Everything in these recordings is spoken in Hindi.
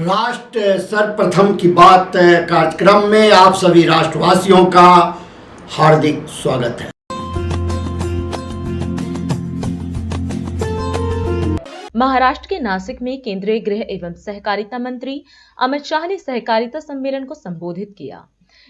राष्ट्र सर्वप्रथम की बात कार्यक्रम में आप सभी राष्ट्रवासियों का हार्दिक स्वागत है। महाराष्ट्र के नासिक में केंद्रीय गृह एवं सहकारिता मंत्री अमित शाह ने सहकारिता सम्मेलन को संबोधित किया।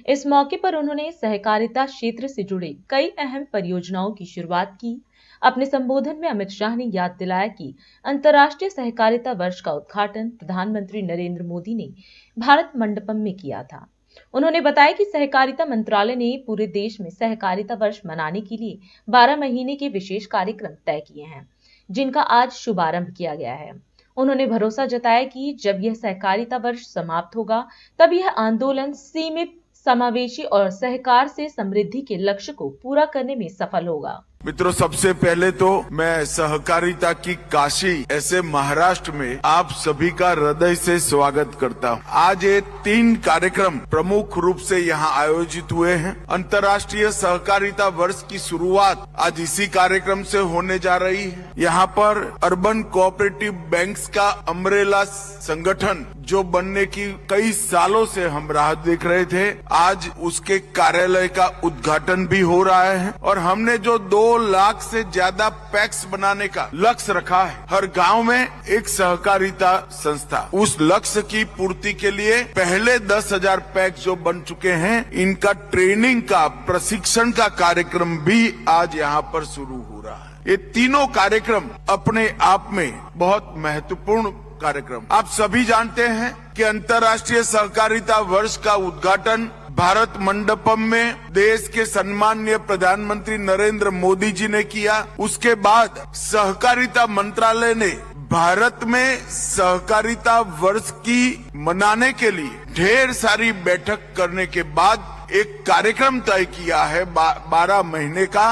इस मौके पर उन्होंने सहकारिता क्षेत्र से जुड़े कई अहम परियोजनाओं की शुरुआत की। अपने संबोधन में अमित शाह ने याद दिलाया कि अंतर्राष्ट्रीय सहकारिता वर्ष का उद्घाटन प्रधानमंत्री नरेंद्र मोदी ने भारत मंडपम में किया था। उन्होंने बताया कि सहकारिता मंत्रालय ने पूरे देश में सहकारिता वर्ष मनाने के लिए 12 महीने के विशेष कार्यक्रम तय किए हैं, जिनका आज शुभारंभ किया गया है। उन्होंने भरोसा जताया कि जब यह सहकारिता वर्ष समाप्त होगा, तब यह आंदोलन सीमित, समावेशी और सहकार से समृद्धि के लक्ष्य को पूरा करने में सफल होगा। मित्रों, सबसे पहले तो मैं सहकारिता की काशी ऐसे महाराष्ट्र में आप सभी का हृदय से स्वागत करता हूं। आज ये 3 कार्यक्रम प्रमुख रूप से यहाँ आयोजित हुए हैं। अंतर्राष्ट्रीय सहकारिता वर्ष की शुरुआत आज इसी कार्यक्रम से होने जा रही है। यहाँ पर अर्बन कोऑपरेटिव बैंक्स का अम्ब्रेला संगठन जो बनने की कई सालों से हम राह देख रहे थे, आज उसके कार्यालय का उद्घाटन भी हो रहा है। और हमने जो 2 लाख से ज्यादा पैक्स बनाने का लक्ष्य रखा है, हर गांव में एक सहकारिता संस्था, उस लक्ष्य की पूर्ति के लिए पहले 10,000 पैक्स जो बन चुके हैं, इनका ट्रेनिंग का, प्रशिक्षण का कार्यक्रम भी आज यहाँ पर शुरू हो रहा है। ये तीनों कार्यक्रम अपने आप में बहुत महत्वपूर्ण कार्यक्रम। आप सभी जानते हैं कि अंतर्राष्ट्रीय सहकारिता वर्ष का उद्घाटन भारत मंडपम में देश के सम्माननीय प्रधानमंत्री नरेंद्र मोदी जी ने किया। उसके बाद सहकारिता मंत्रालय ने भारत में सहकारिता वर्ष की मनाने के लिए ढेर सारी बैठक करने के बाद एक कार्यक्रम तय किया है 12 महीने का।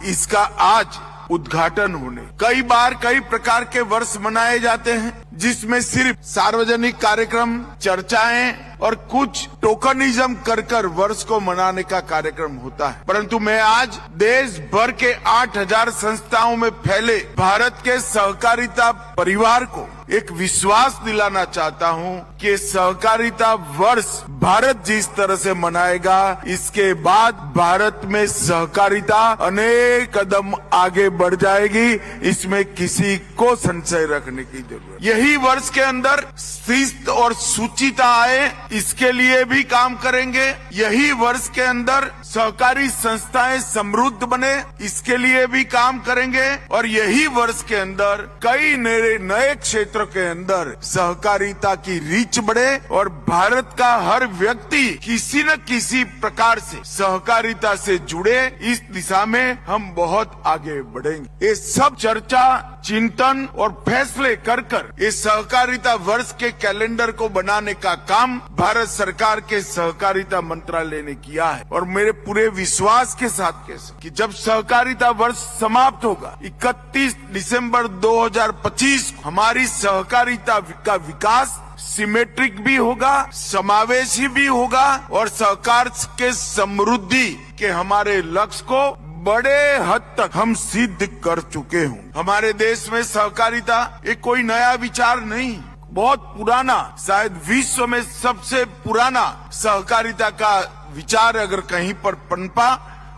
इसका आज उद्घाटन होने। कई बार कई प्रकार के वर्ष मनाए जाते हैं, जिसमें सिर्फ सार्वजनिक कार्यक्रम, चर्चाएं और कुछ टोकनिज्म कर वर्ष को मनाने का कार्यक्रम होता है। परंतु मैं आज देश भर के 8,000 संस्थाओं में फैले भारत के सहकारिता परिवार को एक विश्वास दिलाना चाहता हूं कि सहकारिता वर्ष भारत जिस तरह से मनाएगा, इसके बाद भारत में सहकारिता अनेक कदम आगे बढ़ जाएगी। इसमें किसी को संशय रखने की जरूरत। यही वर्ष के अंदर शिस्त और शुचिता आए, इसके लिए भी काम करेंगे। यही वर्ष के अंदर सहकारी संस्थाएं समृद्ध बने, इसके लिए भी काम करेंगे। और यही वर्ष के अंदर कई नए क्षेत्रों के अंदर सहकारिता की रीच बढ़े और भारत का हर व्यक्ति किसी न किसी प्रकार से सहकारिता से जुड़े। इस दिशा में हम बहुत आगे बढ़ेंगे। ये सब चर्चा, चिंतन और फैसले कर ये सहकारिता वर्ष के कैलेंडर को बनाने का काम भारत सरकार के सहकारिता मंत्रालय ने किया है। और मेरे पूरे विश्वास के साथ कि जब सहकारिता वर्ष समाप्त होगा 31 दिसंबर 2025, हमारी सहकारिता का विकास सिमेट्रिक भी होगा, समावेशी भी होगा और सहकार के समृद्धि के हमारे लक्ष्य को बड़े हद तक हम सिद्ध कर चुके हूँ। हमारे देश में सहकारिता एक कोई नया विचार नहीं, बहुत पुराना, शायद विश्व में सबसे पुराना सहकारिता का विचार अगर कहीं पर पनपा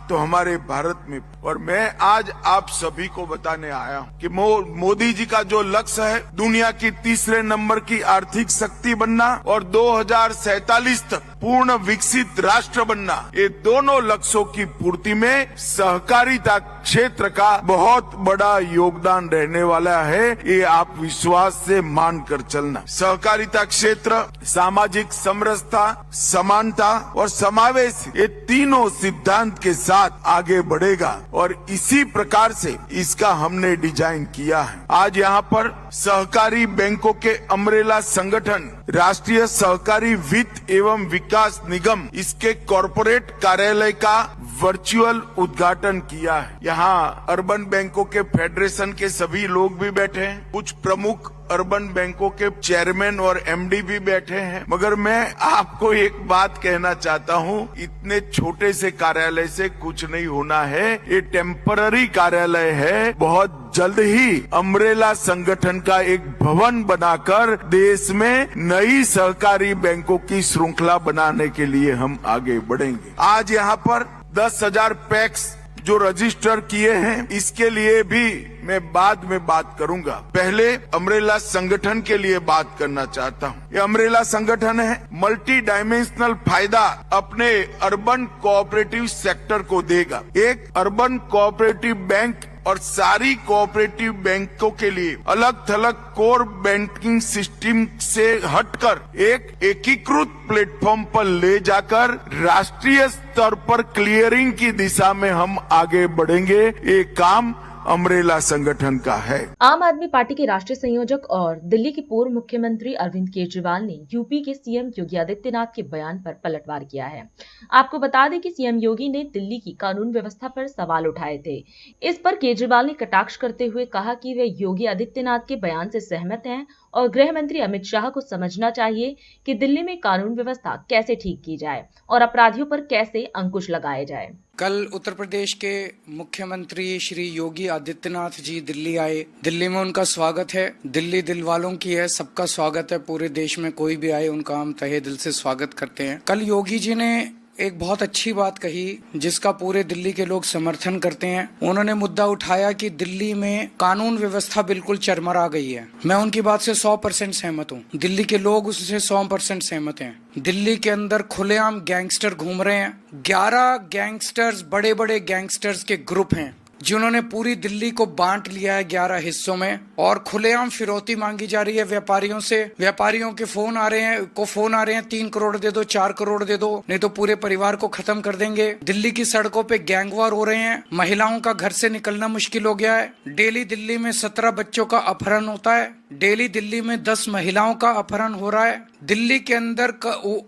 तो हमारे भारत में। और मैं आज आप सभी को बताने आया हूँ कि मोदी जी का जो लक्ष्य है, दुनिया की 3रे नंबर की आर्थिक शक्ति बनना और 2047 तक पूर्ण विकसित राष्ट्र बनना, ये दोनों लक्ष्यों की पूर्ति में सहकारिता क्षेत्र का बहुत बड़ा योगदान रहने वाला है। ये आप विश्वास से मान कर चलना। सहकारिता क्षेत्र सामाजिक समरसता, समानता और समावेश, ये तीनों सिद्धांत के साथ आगे बढ़ेगा और इसी प्रकार से इसका हमने डिजाइन किया है। आज यहाँ पर सहकारी बैंकों के अम्ब्रेला संगठन राष्ट्रीय सहकारी वित्त एवं विकास निगम, इसके कॉरपोरेट कार्यालय का वर्चुअल उद्घाटन किया है। यहाँ अर्बन बैंकों के फेडरेशन के सभी लोग भी बैठे हैं, कुछ प्रमुख अर्बन बैंकों के चेयरमैन और एमडी भी बैठे हैं। मगर मैं आपको एक बात कहना चाहता हूँ, इतने छोटे से कार्यालय से कुछ नहीं होना है। ये टेम्पररी कार्यालय है, बहुत जल्द ही अम्ब्रेला संगठन का एक भवन बनाकर देश में नई सहकारी बैंकों की श्रृंखला बनाने के लिए हम आगे बढ़ेंगे। आज यहाँ पर 10,000 पैक्स जो रजिस्टर किए हैं, इसके लिए भी मैं बाद में बात करूंगा। पहले अम्ब्रेला संगठन के लिए बात करना चाहता हूं। ये अम्ब्रेला संगठन है, मल्टी डायमेंशनल फायदा अपने अर्बन कोऑपरेटिव सेक्टर को देगा। एक अर्बन कोऑपरेटिव बैंक और सारी कोऑपरेटिव बैंकों के लिए अलग थलग कोर बैंकिंग सिस्टम से हटकर एक एकीकृत प्लेटफॉर्म पर ले जाकर राष्ट्रीय स्तर पर क्लियरिंग की दिशा में हम आगे बढ़ेंगे। ये काम अम्ब्रेला संगठन का है। आम आदमी पार्टी के राष्ट्रीय संयोजक और दिल्ली के पूर्व मुख्यमंत्री अरविंद केजरीवाल ने यूपी के सीएम योगी आदित्यनाथ के बयान पर पलटवार किया है। आपको बता दें कि सीएम योगी ने दिल्ली की कानून व्यवस्था पर सवाल उठाए थे। इस पर केजरीवाल ने कटाक्ष करते हुए कहा कि वे योगी आदित्यनाथ के बयान से सहमत हैं और गृह मंत्री अमित शाह को समझना चाहिए कि दिल्ली में कानून व्यवस्था कैसे ठीक की जाए और अपराधियों पर कैसे अंकुश लगाया जाए। कल उत्तर प्रदेश के मुख्यमंत्री श्री योगी आदित्यनाथ जी दिल्ली आए। दिल्ली में उनका स्वागत है। दिल्ली दिल वालों की है, सबका स्वागत है। पूरे देश में कोई भी आए उनका हम तहे दिल से स्वागत करते हैं। कल योगी जी ने एक बहुत अच्छी बात कही जिसका पूरे दिल्ली के लोग समर्थन करते हैं। उन्होंने मुद्दा उठाया कि दिल्ली में कानून व्यवस्था बिल्कुल चरमरा गई है। मैं उनकी बात से 100% सहमत हूँ। दिल्ली के लोग उससे 100% सहमत हैं। दिल्ली के अंदर खुलेआम गैंगस्टर घूम रहे हैं। 11 गैंगस्टर्स, बड़े बड़े गैंगस्टर्स के ग्रुप हैं जिन्होंने पूरी दिल्ली को बांट लिया है 11 हिस्सों में और खुलेआम फिरौती मांगी जा रही है व्यापारियों से। व्यापारियों के फोन आ रहे हैं 3 करोड़ दे दो, 4 करोड़ दे दो, नहीं तो पूरे परिवार को खत्म कर देंगे। दिल्ली की सड़कों पे गैंगवार हो रहे हैं। महिलाओं का घर से निकलना मुश्किल हो गया है। डेली दिल्ली में 17 बच्चों का अपहरण होता है। डेली दिल्ली में 10 महिलाओं का अपहरण हो रहा है। दिल्ली के अंदर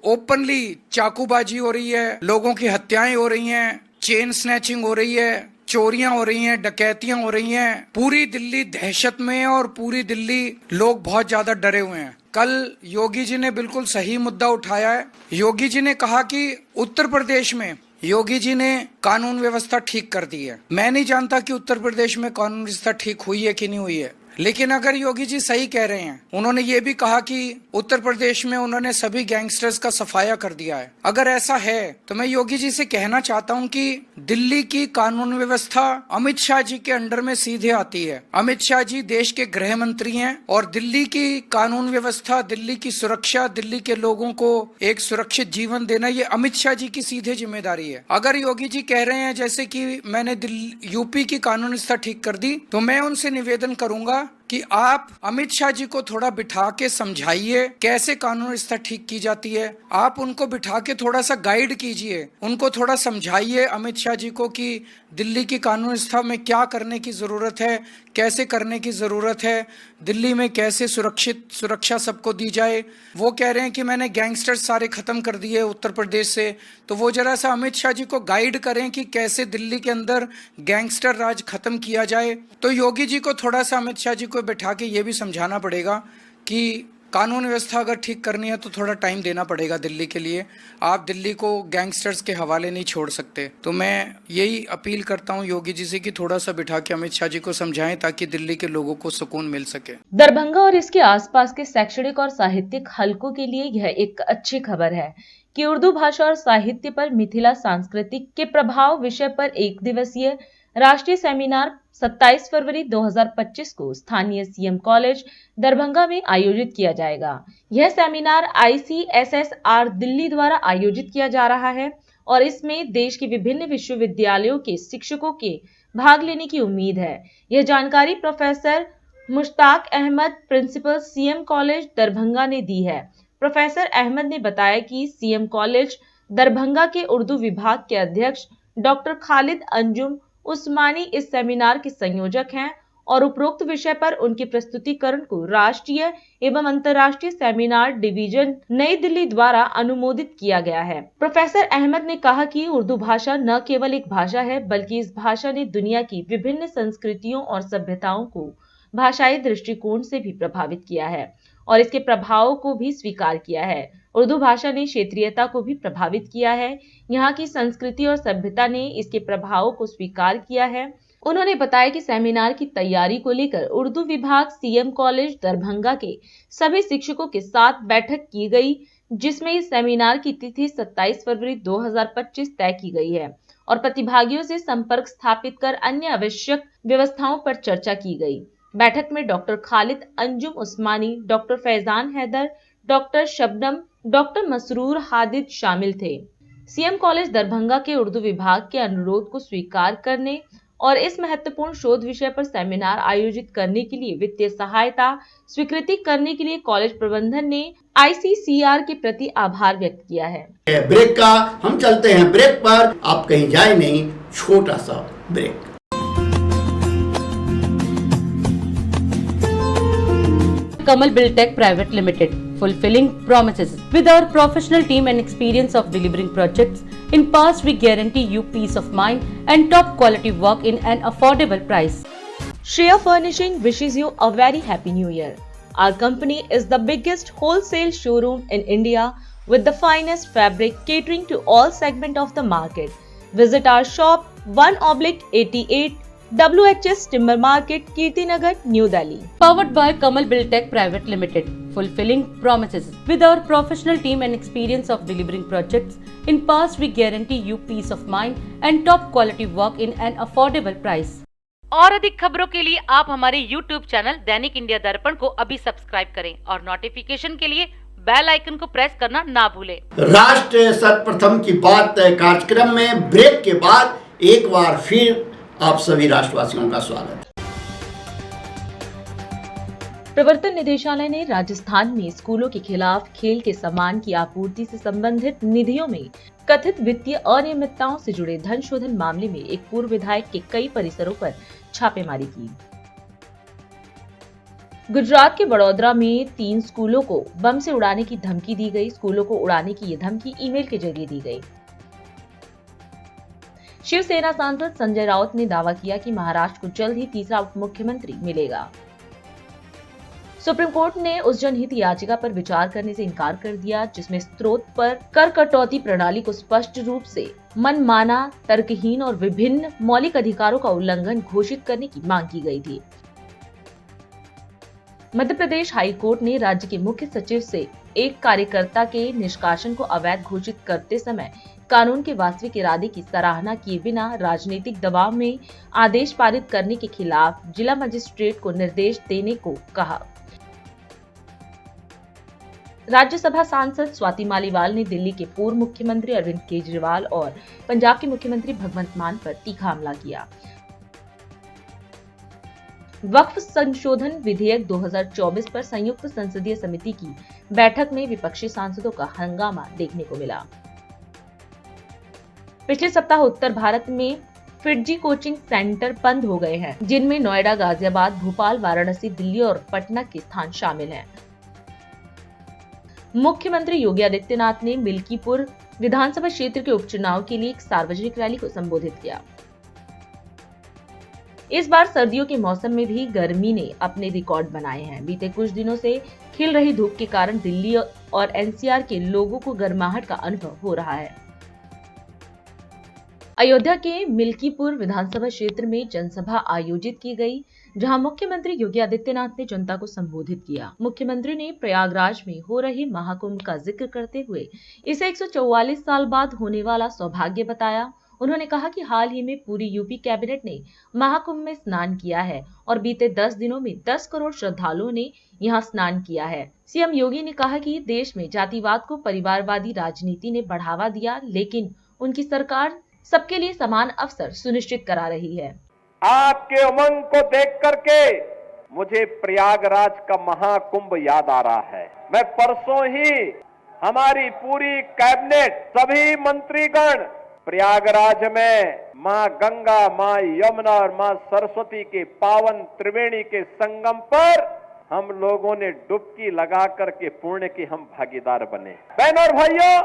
ओपनली चाकूबाजी हो रही है, लोगों की हत्याएं हो रही हैं, चेन स्नैचिंग हो रही है, चोरियां हो रही हैं, डकैतियां हो रही हैं। पूरी दिल्ली दहशत में है और पूरी दिल्ली लोग बहुत ज्यादा डरे हुए हैं। कल योगी जी ने बिल्कुल सही मुद्दा उठाया है। योगी जी ने कहा कि उत्तर प्रदेश में योगी जी ने कानून व्यवस्था ठीक कर दी है। मैं नहीं जानता कि उत्तर प्रदेश में कानून व्यवस्था ठीक हुई है कि नहीं हुई है, लेकिन अगर योगी जी सही कह रहे हैं, उन्होंने ये भी कहा कि उत्तर प्रदेश में उन्होंने सभी गैंगस्टर्स का सफाया कर दिया है। अगर ऐसा है तो मैं योगी जी से कहना चाहता हूं कि दिल्ली की कानून व्यवस्था अमित शाह जी के अंडर में सीधे आती है। अमित शाह जी देश के गृह मंत्री हैं और दिल्ली की कानून व्यवस्था, दिल्ली की सुरक्षा, दिल्ली के लोगों को एक सुरक्षित जीवन देना, ये अमित शाह जी की सीधे जिम्मेदारी है। अगर योगी जी कह रहे हैं जैसे कि मैंने यूपी की कानून व्यवस्था ठीक कर दी, तो मैं उनसे निवेदन करूंगा कि आप अमित शाह जी को थोड़ा बिठा के समझाइए कैसे कानून व्यवस्था ठीक की जाती है। आप उनको बिठा के थोड़ा सा गाइड कीजिए, उनको थोड़ा समझाइए अमित शाह जी को कि दिल्ली की कानून व्यवस्था में क्या करने की जरूरत है, कैसे करने की जरूरत है, दिल्ली में कैसे सुरक्षा सबको दी जाए। वो कह रहे हैं कि मैंने गैंगस्टर सारे खत्म कर दिए उत्तर प्रदेश से, तो वो जरा सा अमित शाह जी को गाइड करें कि कैसे दिल्ली के अंदर गैंगस्टर राज खत्म किया जाए। तो योगी जी को थोड़ा सा अमित शाह जी को बैठा के ये भी समझाना पड़ेगा कि कानून व्यवस्था अगर ठीक करनी है तो थोड़ा टाइम देना पड़ेगा दिल्ली के लिए। आप दिल्ली को गैंगस्टर्स के हवाले नहीं छोड़ सकते। तो मैं यही अपील करता हूं योगी जी से कि थोड़ा सा बिठा के अमित शाह जी को समझाएं ताकि दिल्ली के लोगों को सुकून मिल सके। दरभंगा और इसके आसपास के शैक्षणिक और साहित्यिक हलकों के लिए यह एक अच्छी खबर है कि उर्दू भाषा और साहित्य पर मिथिला सांस्कृतिक के प्रभाव विषय पर 1 दिवसीय राष्ट्रीय सेमिनार 27 फरवरी 2025 को स्थानीय सीएम कॉलेज दरभंगा में आयोजित किया जाएगा। यह सेमिनार ICSSR दिल्ली द्वारा आयोजित किया जा रहा है और इसमें देश के विभिन्न विश्वविद्यालयों के शिक्षकों के भाग लेने की उम्मीद है। यह जानकारी professor Mushtaq Ahmad, principal CM college Darbhanga ने दी है। प्रोफेसर अहमद ने बताया कि सीएम कॉलेज दरभंगा के उर्दू विभाग के अध्यक्ष डॉक्टर खालिद अंजुम उस्मानी इस सेमिनार के संयोजक हैं और उपरोक्त विषय पर उनके प्रस्तुतिकरण को राष्ट्रीय एवं अंतर्राष्ट्रीय सेमिनार डिवीजन नई दिल्ली द्वारा अनुमोदित किया गया है। प्रोफेसर अहमद ने कहा कि उर्दू भाषा न केवल एक भाषा है बल्कि इस भाषा ने दुनिया की विभिन्न संस्कृतियों और सभ्यताओं को भाषाई दृष्टिकोण से भी प्रभावित किया है और इसके प्रभावों को भी स्वीकार किया है। उर्दू भाषा ने क्षेत्रीयता को भी प्रभावित किया है। यहाँ की संस्कृति और सभ्यता ने इसके प्रभावों को स्वीकार किया है उन्होंने बताया कि सेमिनार की तैयारी को लेकर उर्दू विभाग सीएम कॉलेज दरभंगा के सभी शिक्षकों के साथ बैठक की गई, जिसमें इस सेमिनार की तिथि 27 फरवरी 2025 तय की गई है और प्रतिभागियों से संपर्क स्थापित कर अन्य आवश्यक व्यवस्थाओं पर चर्चा की गई। बैठक में doctor Khalid Anjum Usmani, doctor Faizan Haider, doctor Shabnam, doctor Masroor Hadid शामिल थे। सीएम कॉलेज दरभंगा के उर्दू विभाग के अनुरोध को स्वीकार करने और इस महत्वपूर्ण शोध विषय पर सेमिनार आयोजित करने के लिए वित्तीय सहायता स्वीकृति करने के लिए कॉलेज प्रबंधन ने आईसीसीआर के प्रति आभार व्यक्त किया है। ब्रेक का हम चलते हैं ब्रेक पर, आप कहीं जाए नहीं, छोटा सा break. Kamal Buildtech Private Limited, fulfilling promises. With our professional team and experience of delivering projects, in past we guarantee you peace of mind and top quality work in an affordable price. Shreya Furnishing wishes you a very happy new year. Our company is the biggest wholesale showroom in India with the finest fabric catering to all segments of the market. Visit our shop 1/88 WHS Timber Market, Kirtinagar, New Delhi. Powered by Kamal Buildtech Private Limited, fulfilling promises. With our professional team and experience of delivering projects, in past we guarantee you peace of mind and top quality work in an affordable price. और अधिक खबरों के लिए आप हमारे YouTube चैनल दैनिक इंडिया दर्पण को अभी सब्सक्राइब करें और नोटिफिकेशन के लिए बेल आइकन को प्रेस करना ना भूलें। राष्ट्र सर्वप्रथम की बात कार्यक्रम में ब्रेक के बाद एक बार फिर आप सभी राष्ट्रवासियों का स्वागत है। प्रवर्तन निदेशालय ने राजस्थान में स्कूलों के खिलाफ खेल के सामान की आपूर्ति से संबंधित निधियों में कथित वित्तीय अनियमितताओं से जुड़े धन शोधन मामले में एक पूर्व विधायक के कई परिसरों पर छापेमारी की। गुजरात के वडोदरा में 3 स्कूलों को बम से उड़ाने की धमकी दी गई। स्कूलों को उड़ाने की ये धमकी ईमेल के जरिए दी गई। शिवसेना सांसद संजय राउत ने दावा किया कि महाराष्ट्र को जल्द ही तीसरा उप मुख्यमंत्री मिलेगा। सुप्रीम कोर्ट ने उस जनहित याचिका पर विचार करने से इनकार कर दिया जिसमें स्रोत पर कर कटौती प्रणाली को स्पष्ट रूप से मनमाना, तर्कहीन और विभिन्न मौलिक अधिकारों का उल्लंघन घोषित करने की मांग की गई थी। मध्य प्रदेश हाई कोर्ट ने राज्य के मुख्य सचिव से एक कार्यकर्ता के निष्कासन को अवैध घोषित करते समय कानून के वास्तविक इरादे की सराहना किए बिना राजनीतिक दबाव में आदेश पारित करने के खिलाफ जिला मजिस्ट्रेट को निर्देश देने को कहा। राज्यसभा सांसद स्वाति मालीवाल ने दिल्ली के पूर्व मुख्यमंत्री अरविंद केजरीवाल और पंजाब के मुख्यमंत्री भगवंत मान पर तीखा हमला किया। वक्फ संशोधन विधेयक 2024 पर संयुक्त संसदीय समिति की बैठक में विपक्षी सांसदों का हंगामा देखने को मिला। पिछले सप्ताह उत्तर भारत में फिटजी कोचिंग सेंटर बंद हो गए हैं, जिनमें नोएडा, गाजियाबाद, भोपाल, वाराणसी, दिल्ली और पटना के स्थान शामिल हैं। मुख्यमंत्री योगी आदित्यनाथ ने मिल्कीपुर विधानसभा क्षेत्र के उपचुनाव के लिए एक सार्वजनिक रैली को संबोधित किया। इस बार सर्दियों के मौसम में भी गर्मी ने अपने रिकॉर्ड बनाए हैं। बीते कुछ दिनों से खिल रही धूप के कारण दिल्ली और एनसीआर के लोगों को गर्माहट का अनुभव हो रहा है। अयोध्या के मिल्कीपुर विधानसभा क्षेत्र में जनसभा आयोजित की गई, जहां मुख्यमंत्री योगी आदित्यनाथ ने जनता को संबोधित किया। मुख्यमंत्री ने प्रयागराज में हो रहे महाकुंभ का जिक्र करते हुए इसे 144 साल बाद होने वाला सौभाग्य बताया। उन्होंने कहा कि हाल ही में पूरी यूपी कैबिनेट ने महाकुंभ में स्नान किया है और बीते 10 दिनों में 10 करोड़ श्रद्धालुओं ने यहां स्नान किया है। सीएम योगी ने कहा कि देश में जातिवाद को परिवारवादी राजनीति ने बढ़ावा दिया, लेकिन उनकी सरकार सबके लिए समान अवसर सुनिश्चित करा रही है। आपके उमंग को देख करके मुझे प्रयागराज का महाकुंभ याद आ रहा है। मैं परसों ही हमारी पूरी कैबिनेट, सभी मंत्रीगण प्रयागराज में मां गंगा, मां यमुना और मां सरस्वती के पावन त्रिवेणी के संगम पर हम लोगों ने डुबकी लगा करके पुण्य के हम भागीदार बने। बहनों और भाइयों,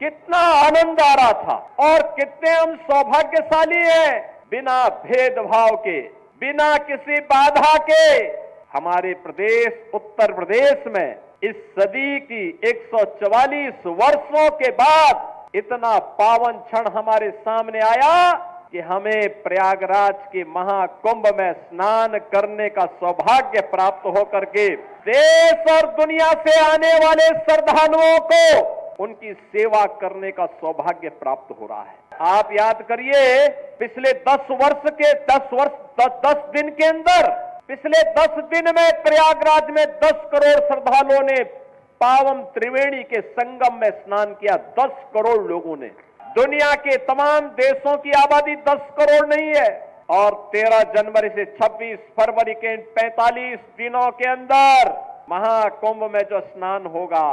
कितना आनंद आ रहा था और कितने हम सौभाग्यशाली हैं। बिना भेदभाव के, बिना किसी बाधा के हमारे प्रदेश उत्तर प्रदेश में इस सदी की 144 वर्षों के बाद इतना पावन क्षण हमारे सामने आया कि हमें प्रयागराज के महाकुंभ में स्नान करने का सौभाग्य प्राप्त होकर के देश और दुनिया से आने वाले श्रद्धालुओं को उनकी सेवा करने का सौभाग्य प्राप्त हो रहा है। आप याद करिए, पिछले 10 दिन के अंदर, पिछले 10 दिन में प्रयागराज में 10 करोड़ श्रद्धालुओं ने पावन त्रिवेणी के संगम में स्नान किया। 10 करोड़ लोगों ने। दुनिया के तमाम देशों की आबादी 10 करोड़ नहीं है। और 13 जनवरी से 26 फरवरी के 45 दिनों के अंदर महाकुंभ में जो स्नान होगा,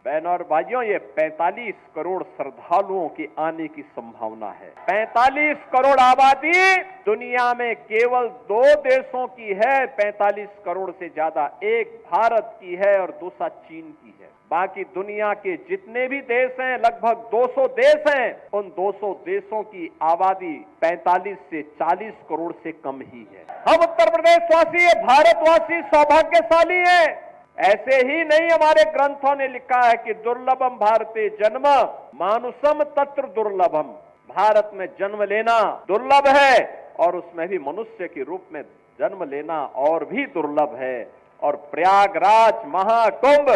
बहनों और भाइयों, ये 45 करोड़ श्रद्धालुओं के आने की संभावना है। 45 करोड़ आबादी दुनिया में केवल 2 देशों की है, 45 करोड़ से ज्यादा। एक भारत की है और दूसरा चीन की है। बाकी दुनिया के जितने भी देश हैं, लगभग 200 देश हैं, उन 200 देशों की आबादी 45 से 40 करोड़ से कम ही है। हम उत्तर प्रदेश वासी, भारतवासी सौभाग्यशाली हैं। ऐसे ही नहीं, हमारे ग्रंथों ने लिखा है कि दुर्लभम भारते जन्म मानुषम तत्र दुर्लभम। भारत में जन्म लेना दुर्लभ है और उसमें भी मनुष्य के रूप में जन्म लेना और भी दुर्लभ है। और प्रयागराज महाकुंभ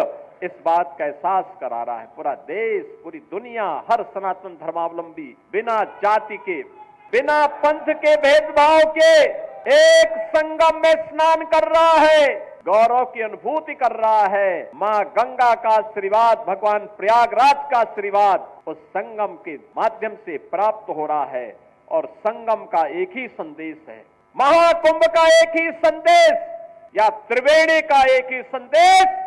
इस बात का एहसास करा रहा है। पूरा देश, पूरी दुनिया, हर सनातन धर्मावलंबी बिना जाति के, बिना पंथ के भेदभाव के एक संगम में स्नान कर रहा है, गौरव की अनुभूति कर रहा है। मां गंगा का आशीर्वाद, भगवान प्रयागराज का आशीर्वाद उस संगम के माध्यम से प्राप्त हो रहा है। और संगम का एक ही संदेश है, महाकुंभ का एक ही संदेश, या त्रिवेणी का एक ही संदेश,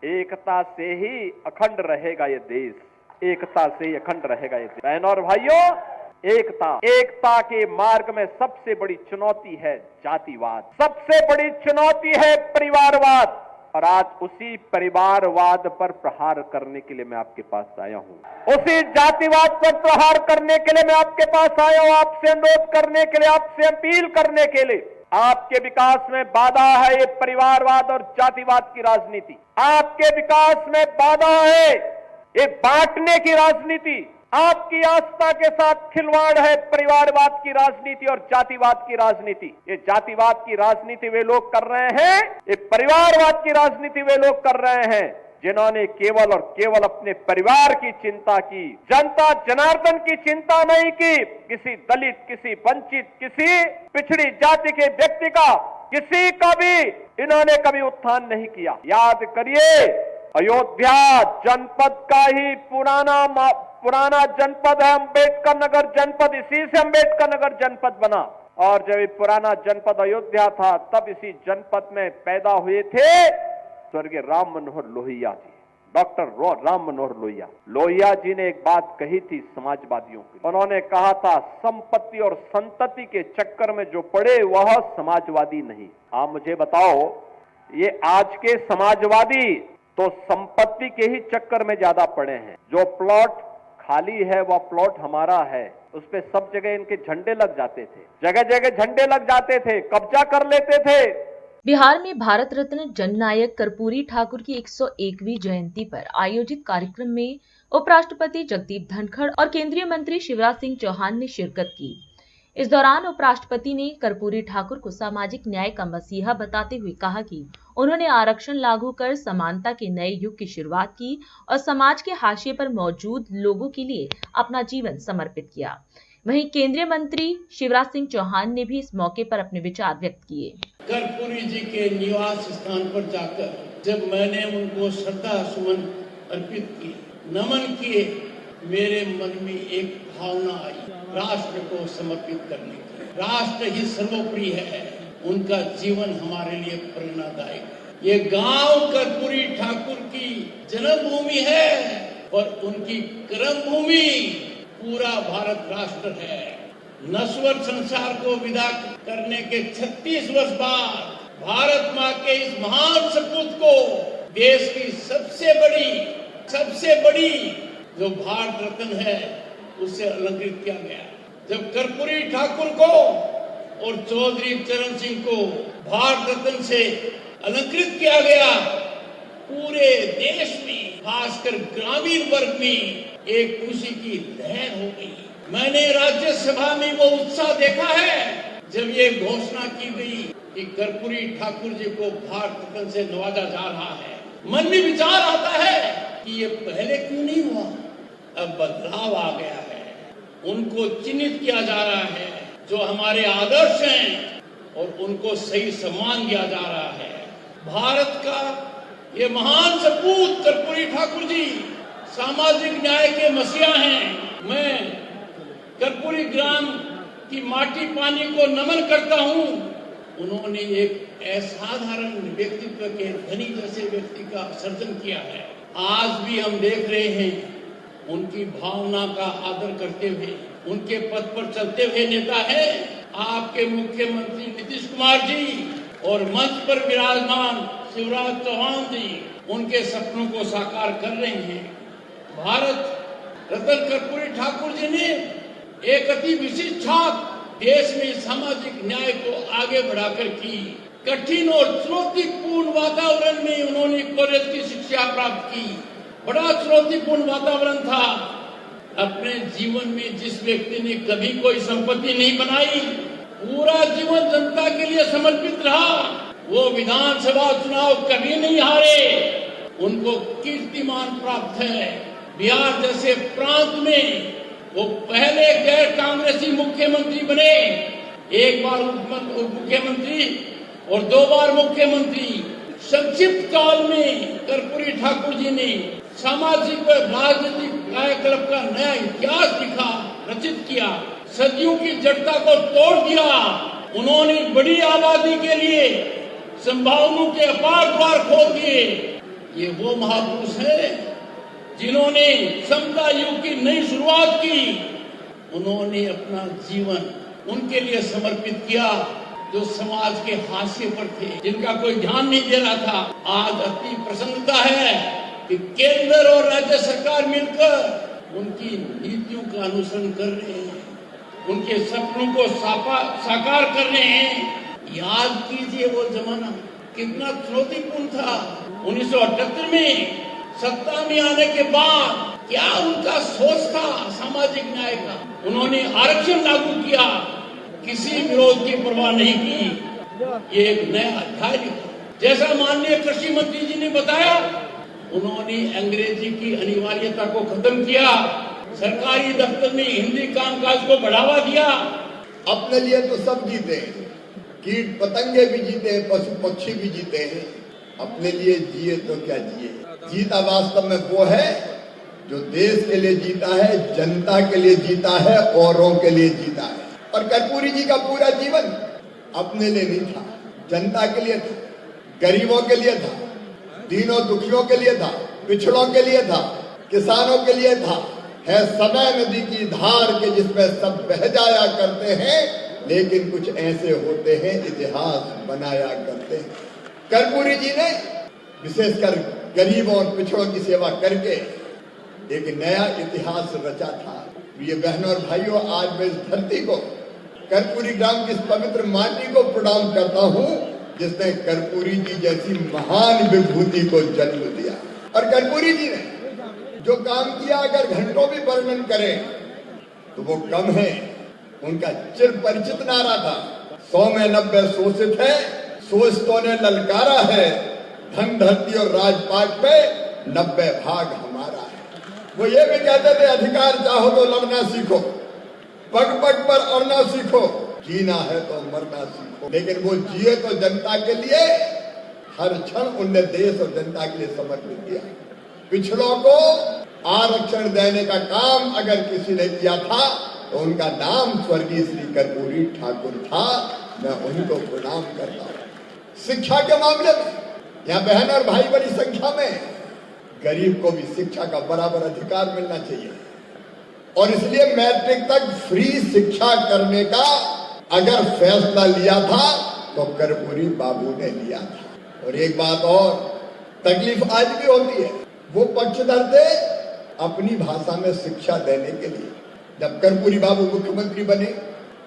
एकता से ही अखंड रहेगा ये देश। एकता से ही अखंड रहेगा ये देश। बहनों और भाइयों, एकता के मार्ग में सबसे बड़ी चुनौती है जातिवाद, सबसे बड़ी चुनौती है परिवारवाद। और आज उसी परिवारवाद पर प्रहार करने के लिए मैं आपके पास आया हूं। उसी जातिवाद पर प्रहार करने के लिए मैं आपके पास आया हूं, आपसे अनुरोध करने के लिए, आपसे अपील करने के लिए। आपके विकास में बाधा है ये परिवारवाद और जातिवाद की राजनीति। आपके विकास में बाधा है ये बांटने की राजनीति। आपकी आस्था के साथ खिलवाड़ है परिवारवाद की राजनीति और जातिवाद की राजनीति। ये जातिवाद की राजनीति वे लोग कर रहे हैं, ये परिवारवाद की राजनीति वे लोग कर रहे हैं जिन्होंने केवल और केवल अपने परिवार की चिंता की, जनता जनार्दन की चिंता नहीं की। किसी दलित, किसी वंचित, किसी पिछड़ी जाति के व्यक्ति का, किसी का भी इन्होंने कभी उत्थान नहीं किया। याद करिए, अयोध्या जनपद का ही पुराना जनपद है अंबेडकर नगर जनपद। इसी से अंबेडकर नगर जनपद बना। और जब ये पुराना जनपद अयोध्या था, तब इसी जनपद में पैदा हुए थे स्वर्गीय राम मनोहर लोहिया जी, डॉक्टर राम मनोहर लोहिया। लोहिया जी ने एक बात कही थी समाजवादियों की। उन्होंने कहा था, संपत्ति और संतति के चक्कर में जो पड़े वह समाजवादी नहीं। आप मुझे बताओ, ये आज के समाजवादी तो संपत्ति के ही चक्कर में ज्यादा पड़े हैं। जो प्लॉट खाली है वह प्लॉट हमारा है, उस पे सब जगह इनके झंडे लग जाते थे, जगह जगह झंडे लग जाते थे, कब्जा कर लेते थे। बिहार में भारत रत्न जननायक कर्पूरी ठाकुर की 101वीं जयंती पर आयोजित कार्यक्रम में उपराष्ट्रपति जगदीप धनखड़ और केंद्रीय मंत्री शिवराज सिंह चौहान ने शिरकत की। इस दौरान उपराष्ट्रपति ने कर्पूरी ठाकुर को सामाजिक न्याय का मसीहा बताते हुए कहा कि उन्होंने आरक्षण लागू कर समानता के नए युग की शुरुआत की और समाज के हाशिए पर मौजूद लोगों के लिए अपना जीवन समर्पित किया। वहीं केंद्रीय मंत्री शिवराज सिंह चौहान ने भी इस मौके पर अपने विचार व्यक्त किए। कर्पूरी जी के निवास स्थान पर जाकर जब मैंने उनको श्रद्धा सुमन अर्पित किए, नमन किए, मेरे मन में एक भावना आई, राष्ट्र को समर्पित करने की। राष्ट्र ही सर्वोपरि है, उनका जीवन हमारे लिए प्रेरणादायक है। ये गांव कर्पूरी ठाकुर की जन्मभूमि है और उनकी कर्मभूमि पूरा भारत राष्ट्र है। नश्वर संसार को विदा करने के 36 वर्ष बाद भारत माँ के इस महान सपूत को देश की सबसे बड़ी जो भारत रत्न है उससे अलंकृत किया गया। जब कर्पूरी ठाकुर को और चौधरी चरण सिंह को भारत रत्न से अलंकृत किया गया, पूरे देश में खासकर ग्रामीण वर्ग में एक खुशी की लहर हो गई। मैंने राज्यसभा में वो उत्साह देखा है जब ये घोषणा की गई कि कर्पूरी ठाकुर जी को भारत रत्न से नवाजा जा रहा है। मन में विचार आता है कि ये पहले क्यों नहीं हुआ। अब बदलाव आ गया है, उनको चिन्हित किया जा रहा है जो हमारे आदर्श हैं और उनको सही सम्मान दिया जा रहा है। भारत का ये महान सपूत कर्पूरी ठाकुर जी सामाजिक न्याय के मसीहा हैं। मैं कर्पूरी ग्राम की माटी पानी को नमन करता हूं। उन्होंने एक असाधारण व्यक्तित्व के धनी जैसे व्यक्ति का सर्जन किया है। आज भी हम देख रहे हैं उनकी भावना का आदर करते हुए उनके पद पर चलते हुए नेता है आपके मुख्यमंत्री नीतीश कुमार जी और मंच पर विराजमान शिवराज चौहान जी उनके सपनों को साकार कर रहे हैं। भारत रत्न कर्पूरी ठाकुर जी ने एक अति विशिष्ट छाप देश में सामाजिक न्याय को आगे बढ़ाकर की। कठिन और चुनौतीपूर्ण वातावरण में उन्होंने कॉलेज की शिक्षा प्राप्त की। बड़ा चुनौतीपूर्ण वातावरण था। अपने जीवन में जिस व्यक्ति ने कभी कोई संपत्ति नहीं बनाई, पूरा जीवन जनता के लिए समर्पित रहा, वो विधानसभा चुनाव कभी नहीं हारे, उनको कीर्तिमान प्राप्त है। बिहार जैसे प्रांत में वो पहले गैर कांग्रेसी मुख्यमंत्री बने, एक बार उप मुख्यमंत्री और 2 बार मुख्यमंत्री। संक्षिप्त काल में कर्पूरी ठाकुर जी ने सामाजिक व राजनीतिक कायाकल्प का नया इतिहास लिखा, रचित किया, सदियों की जड़ता को तोड़ दिया। उन्होंने बड़ी आबादी के लिए संभावनाओं के अपार द्वार खोल दिए। ये वो महापुरुष है जिन्होंने समता युग की नई शुरुआत की। उन्होंने अपना जीवन उनके लिए समर्पित किया जो समाज के हाशिए पर थे, जिनका कोई ध्यान नहीं दे रहा था। आज अति प्रसन्नता है कि केंद्र और राज्य सरकार मिलकर उनकी नीतियों का अनुसरण कर रहे हैं, उनके सपनों को साकार कर रहे हैं। याद कीजिए वो जमाना कितना चुनौतीपूर्ण था। 1978 में सत्ता में आने के बाद क्या उनका सोच था सामाजिक न्याय का। उन्होंने आरक्षण लागू किया, किसी विरोध की परवाह नहीं की। ये एक नया अध्याय लिखा। जैसा माननीय कृषि मंत्री जी ने बताया, उन्होंने अंग्रेजी की अनिवार्यता को खत्म किया, सरकारी दफ्तर में हिंदी कामकाज को बढ़ावा दिया। अपने लिए तो सब जीते हैं, कीट पतंगे भी जीते हैं, पशु पक्षी भी जीते हैं। अपने लिए जिए तो क्या जिए। जीता वास्तव में वो है जो देश के लिए जीता है, जनता के लिए जीता है, औरों के लिए जीता है। और कर्पूरी जी का पूरा जीवन अपने लिए नहीं था, जनता के लिए था, गरीबों के लिए था, दीनों दुखियों के लिए था, पिछड़ों के लिए था, किसानों के लिए था। है समय नदी की धार के जिसमें सब बह जाया करते हैं, लेकिन कुछ ऐसे होते हैं इतिहास बनाया करते हैं। कर्पूरी जी ने विशेषकर गरीबों और पिछड़ों की सेवा करके एक नया इतिहास रचा था। ये बहनों और भाइयों, आज मैं इस धरती को, कर्पूरी ग्राम की इस पवित्र माटी को प्रणाम करता हूँ जिसने कर्पूरी जी जैसी महान विभूति को जन्म दिया। और कर्पूरी जी ने जो काम किया, अगर घंटों भी वर्णन करें तो वो कम है। उनका चिर परिचित नारा था, 100 में 90 शोषित है, शोषितों ने ललकारा है, धन धरती और राजपाट पे 90 भाग हमारा है। वो ये भी कहते थे, अधिकार चाहो तो लड़ना सीखो, पग पग पर अड़ना सीखो, जीना है तो मरना सीखो। लेकिन वो जिए तो जनता के लिए, हर क्षण उनने देश और जनता के लिए समर्पित किया। पिछड़ों को आरक्षण देने का काम अगर किसी ने किया था तो उनका नाम स्वर्गीय श्री कर्पूरी ठाकुर था। मैं उनको प्रणाम करता हूँ। शिक्षा के मामले में यहाँ बहन और भाई बड़ी संख्या में, गरीब को भी शिक्षा का बराबर अधिकार मिलना चाहिए। और इसलिए मैट्रिक तक फ्री शिक्षा करने का अगर फैसला लिया था तो कर्पूरी बाबू ने लिया था। और एक बात और, तकलीफ आज भी होती है, वो पक्षधर थे अपनी भाषा में शिक्षा देने के लिए। जब कर्पूरी बाबू मुख्यमंत्री बने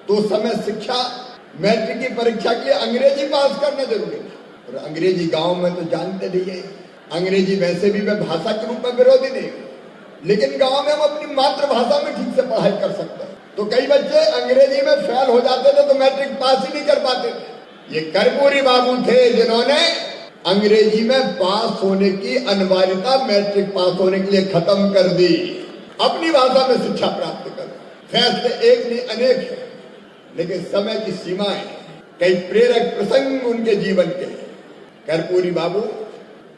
तो उस समय शिक्षा, मैट्रिक की परीक्षा के लिए अंग्रेजी पास करना जरूरी था। और अंग्रेजी गांव में तो जानते नहीं है, अंग्रेजी वैसे भी मैं भाषा के रूप में विरोधी नहीं, लेकिन गांव में हम अपनी मातृभाषा में ठीक से पढ़ाई कर सकते हैं। तो कई बच्चे अंग्रेजी में फेल हो जाते थे तो मैट्रिक पास ही नहीं कर पाते थे। ये कर्पूरी बाबू थे जिन्होंने अंग्रेजी में पास होने की अनिवार्यता मैट्रिक पास होने के लिए खत्म कर दी, अपनी भाषा में शिक्षा प्राप्त कर। फैसले एक नहीं अनेक है, लेकिन समय की सीमाएं, कई प्रेरक प्रसंग उनके जीवन के। कर्पूरी बाबू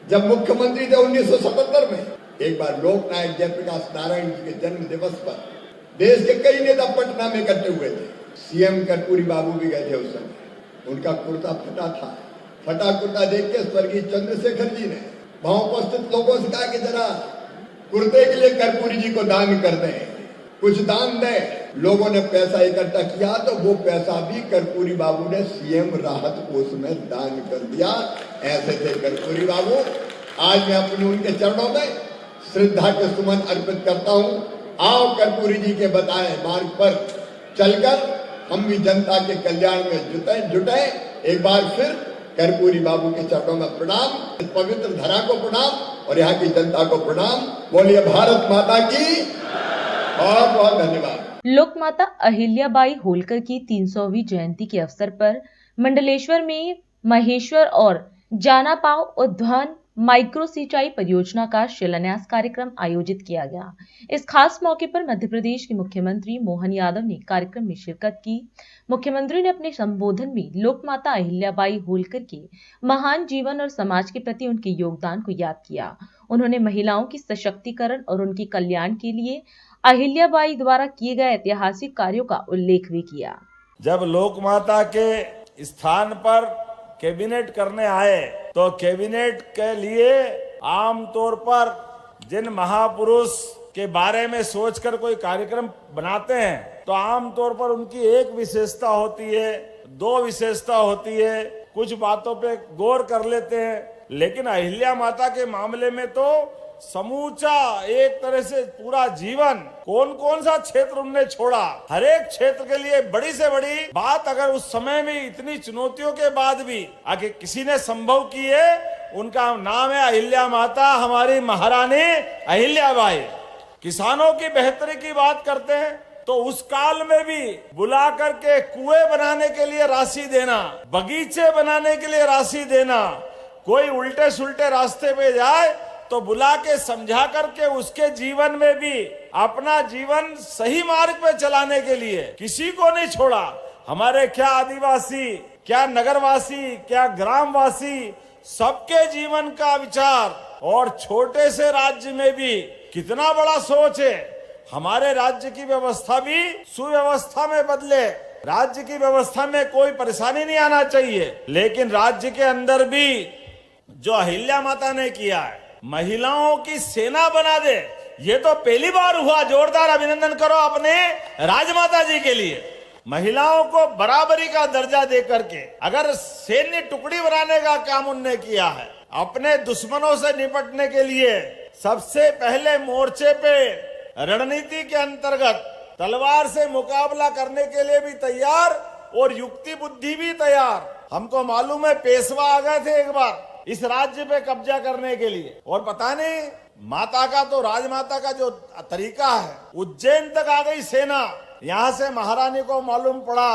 जब मुख्यमंत्री थे 1977 में, एक बार लोकनायक जयप्रकाश नारायण जी के जन्म दिवस पर देश के कई नेता पटना में इकट्ठे हुए थे। सीएम कर्पूरी बाबू भी गए थे उस समय। उनका कुर्ता फटा था। फटा कुर्ता देख के स्वर्गीय चंद्रशेखर जी ने वहां उपस्थित लोगों से कहा कि जरा कुर्ते के लिए कर्पूरी जी को दान कर दें, कुछ दान दें। लोगों ने पैसा इकट्ठा किया तो वो पैसा भी कर्पूरी बाबू ने सीएम राहत कोष में दान कर दिया। ऐसे थे कर्पूरी बाबू। आज मैं अपने उनके चरणों में श्रद्धा के सुमन अर्पित करता हूं। आओ कर्पूरी जी के बताए मार्ग पर चलकर हम भी जनता के कल्याण में जुटे। एक बार फिर कर्पूरी बाबू के चरणों में प्रणाम, इस पवित्र धरा को प्रणाम और यहाँ की जनता को प्रणाम। बोलिए भारत माता की। बहुत बहुत धन्यवाद। लोकमाता अहिल्याबाई होलकर की 300वीं जयंती के अवसर पर मंडलेश्वर में महेश्वर और जानापाव उद्यान माइक्रो सिंचाई परियोजना का शिलान्यास कार्यक्रम आयोजित किया गया। इस खास मौके पर मध्य प्रदेश के मुख्यमंत्री मोहन यादव ने कार्यक्रम में शिरकत की। मुख्यमंत्री ने अपने संबोधन में लोकमाता अहिल्याबाई होलकर के महान जीवन और समाज के प्रति उनके योगदान को याद किया। उन्होंने महिलाओं की सशक्तिकरण और उनके कल्याण के लिए अहिल्याबाई द्वारा किए गए ऐतिहासिक कार्यों का उल्लेख भी किया। जब लोकमाता के स्थान पर कैबिनेट करने आए तो कैबिनेट के लिए आमतौर पर जिन महापुरुष के बारे में सोचकर कोई कार्यक्रम बनाते हैं तो आमतौर पर उनकी एक विशेषता होती है, दो विशेषता होती है, कुछ बातों पे गौर कर लेते हैं। लेकिन अहिल्या माता के मामले में तो समूचा एक तरह से पूरा जीवन, कौन कौन सा क्षेत्र उन्होंने छोड़ा, हर एक क्षेत्र के लिए बड़ी से बड़ी बात अगर उस समय में इतनी चुनौतियों के बाद भी आगे किसी ने संभव की है, उनका नाम है अहिल्या माता, हमारी महारानी अहिल्याबाई। किसानों की बेहतरी की बात करते हैं तो उस काल में भी बुला करके कुएं बनाने के लिए राशि देना, बगीचे बनाने के लिए राशि देना, कोई उल्टे सुल्टे रास्ते पे जाए तो बुला के समझा करके उसके जीवन में भी अपना जीवन सही मार्ग पे चलाने के लिए किसी को नहीं छोड़ा। हमारे क्या आदिवासी, क्या नगरवासी, क्या ग्रामवासी, सबके जीवन का विचार और छोटे से राज्य में भी कितना बड़ा सोच है। हमारे राज्य की व्यवस्था भी सुव्यवस्था में बदले, राज्य की व्यवस्था में कोई परेशानी नहीं आना चाहिए, लेकिन राज्य के अंदर भी जो अहिल्या माता ने किया है, महिलाओं की सेना बना दे, ये तो पहली बार हुआ। जोरदार अभिनंदन करो अपने राजमाता जी के लिए। महिलाओं को बराबरी का दर्जा दे करके अगर सैन्य टुकड़ी बनाने का काम उन्होंने किया है, अपने दुश्मनों से निपटने के लिए सबसे पहले मोर्चे पे रणनीति के अंतर्गत तलवार से मुकाबला करने के लिए भी तैयार और युक्ति बुद्धि भी तैयार। हमको मालूम है पेशवा आ गए थे एक बार इस राज्य पे कब्जा करने के लिए, और पता नहीं माता का तो राजमाता का जो तरीका है, उज्जैन तक आ गई सेना। यहाँ से महारानी को मालूम पड़ा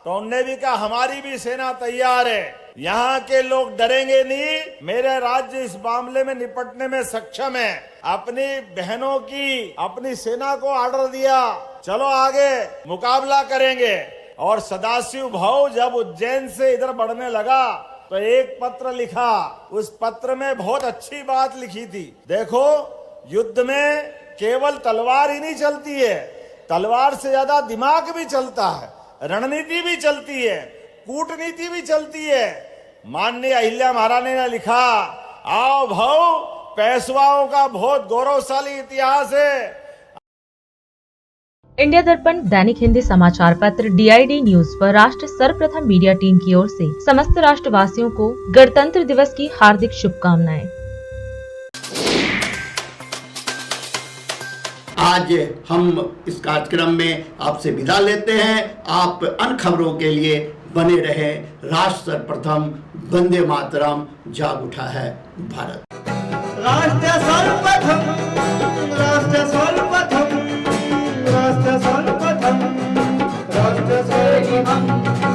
तो उनने भी कहा हमारी भी सेना तैयार है, यहाँ के लोग डरेंगे नहीं, मेरे राज्य इस मामले में निपटने में सक्षम है। अपनी बहनों की, अपनी सेना को ऑर्डर दिया, चलो आगे मुकाबला करेंगे। और सदाशिव भाव जब उज्जैन से इधर बढ़ने लगा तो एक पत्र लिखा, उस पत्र में बहुत अच्छी बात लिखी थी। देखो, युद्ध में केवल तलवार ही नहीं चलती है, तलवार से ज्यादा दिमाग भी चलता है, रणनीति भी चलती है, कूटनीति भी चलती है। माननीय अहिल्या महारानी ने लिखा, आओ भाऊ, पेशवाओं का बहुत गौरवशाली इतिहास है। इंडिया दर्पण दैनिक हिंदी समाचार पत्र DID न्यूज पर राष्ट्र सर्वप्रथम मीडिया टीम की ओर से समस्त राष्ट्रवासियों को गणतंत्र दिवस की हार्दिक शुभकामनाएं। आज हम इस कार्यक्रम में आपसे विदा लेते हैं। आप अन्य खबरों के लिए बने रहे। राष्ट्र सर्वप्रथम, वंदे मातरम, जाग उठा है भारत। राष्ट्र सर्वप्रथम।